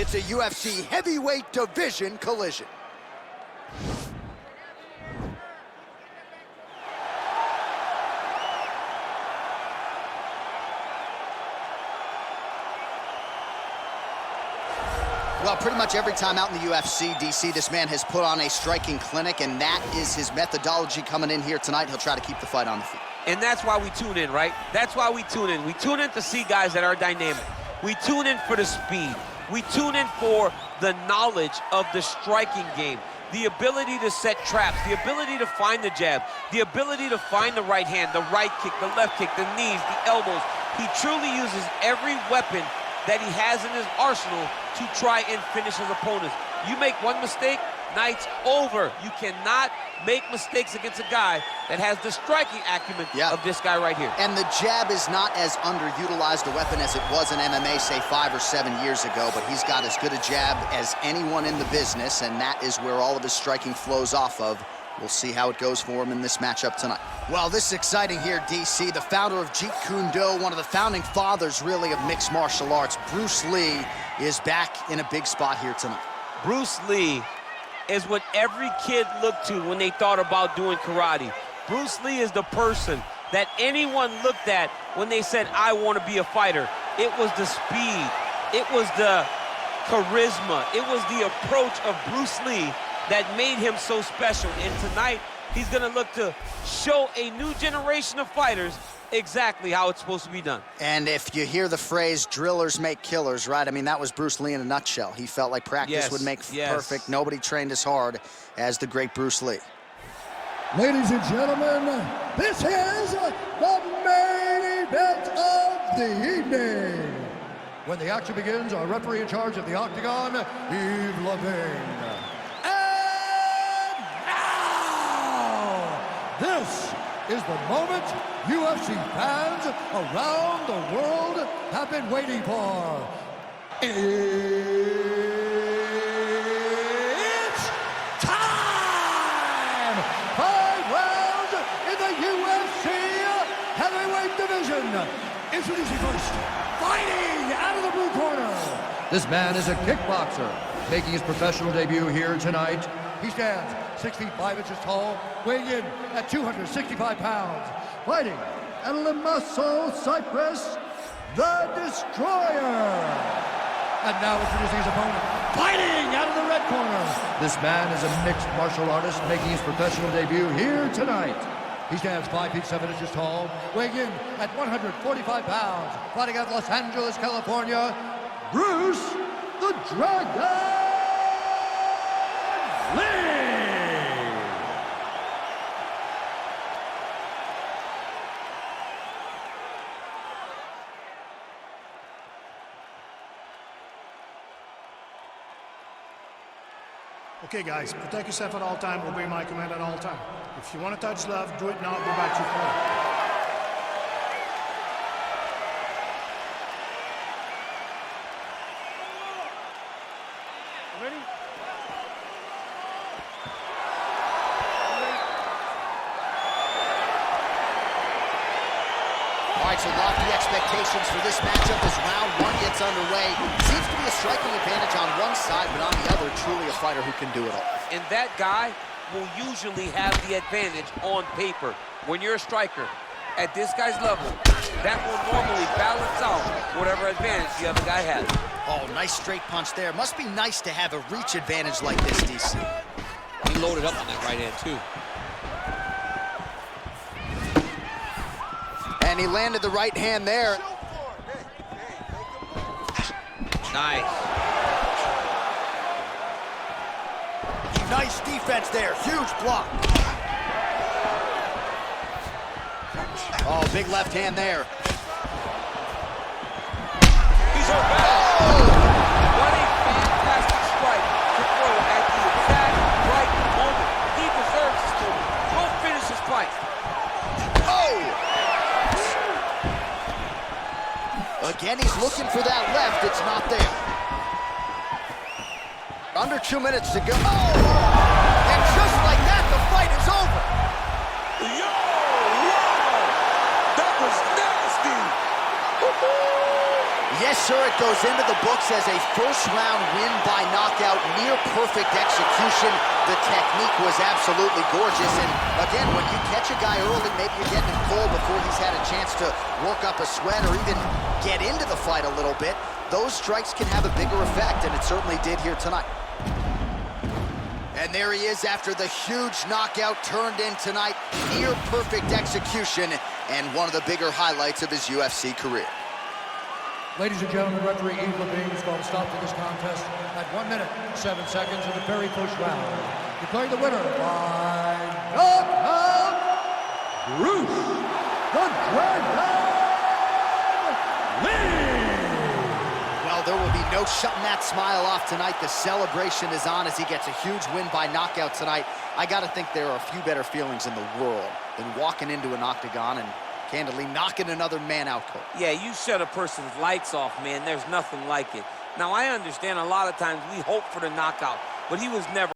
It's a UFC heavyweight division collision. Well, pretty much every time out in the UFC, DC, this man has put on a striking clinic, and that is his methodology coming in here tonight. He'll try to keep the fight on the feet. And that's why we tune in, right? That's why we tune in. We tune in to see guys that are dynamic. We tune in for the speed. We tune in for the knowledge of the striking game, the ability to set traps, the ability to find the jab, the ability to find the right hand, the right kick, the left kick, the knees, the elbows. He truly uses every weapon that he has in his arsenal to try and finish his opponents. You make one mistake, night's over. You cannot make mistakes against a guy that has the striking acumen of this guy right here. And the jab is not as underutilized a weapon as it was in MMA, say 5 or 7 years ago, but he's got as good a jab as anyone in the business, and that is where all of his striking flows off of. We'll see how it goes for him in this matchup tonight. Well, this is exciting here, DC. The founder of Jeet Kune Do, one of the founding fathers, really, of mixed martial arts, Bruce Lee, is back in a big spot here tonight. Bruce Lee is what every kid looked to when they thought about doing karate. Bruce Lee is the person that anyone looked at when they said, I want to be a fighter. It was the speed. It was the charisma. It was the approach of Bruce Lee that made him so special. And tonight, he's gonna look to show a new generation of fighters exactly how it's supposed to be done. And if you hear the phrase, drillers make killers, right? I mean, that was Bruce Lee in a nutshell. He felt like practice would make perfect. Nobody trained as hard as the great Bruce Lee. Ladies and gentlemen, this is the main event of the evening. When the action begins, our referee in charge of the Octagon, Yves Levine. This is the moment UFC fans around the world have been waiting for. It's time! 5 rounds in the UFC heavyweight division. Introducing first, fighting out of the blue corner. This man is a kickboxer, making his professional debut here tonight. He stands 6 feet 5 inches tall, weighing in at 265 pounds. Fighting at Limassol, Cyprus, the Destroyer. And now introducing his opponent, fighting out of the red corner. This man is a mixed martial artist making his professional debut here tonight. He stands 5 feet 7 inches tall, weighing in at 145 pounds. Fighting out of Los Angeles, California, Bruce the Dragon Lee. Okay, guys, protect yourself at all time, obey my command at all time. If you want to touch love, do it now, go back to your corner. Ready? All right, so lofty expectations for this matchup as round 1 gets underway. Seems to be a striking advantage on one side, but on the other, truly a fighter who can do it all. And that guy will usually have the advantage on paper. When you're a striker, at this guy's level, that will normally balance out whatever advantage the other guy has. Oh, nice straight punch there. Must be nice to have a reach advantage like this, DC. He loaded up on that right hand, too. And he landed the right hand there. Nice. Nice defense there. Huge block. Oh, big left hand there. He's hurt bad. Oh! What a fantastic strike to throw at the exact right moment. He deserves this moment. Go finish his fight. Oh! Again, he's looking for that left. It's not there. Under 2 minutes to go. Oh! And just like that, the fight is over. Yo! Wow! That was nasty! Yes, sir, it goes into the books as a first-round win by knockout, near-perfect execution. The technique was absolutely gorgeous, and again, when you catch a guy early, maybe you're getting him cold before he's had a chance to work up a sweat or even get into the fight a little bit, those strikes can have a bigger effect, and it certainly did here tonight. And there he is after the huge knockout turned in tonight, near-perfect execution, and one of the bigger highlights of his UFC career. Ladies and gentlemen, referee Yves Levine is going to stop to this contest at 1 minute, 7 seconds in the very first round. Declaring the winner by knockout, Bruce the Dragon Lee! Well, there will be no shutting that smile off tonight. The celebration is on as he gets a huge win by knockout tonight. I got to think there are a few better feelings in the world than walking into an octagon and candidly knocking another man out cold. Yeah, you shut a person's lights off, man. There's nothing like it. Now, I understand a lot of times we hope for the knockout, but he was never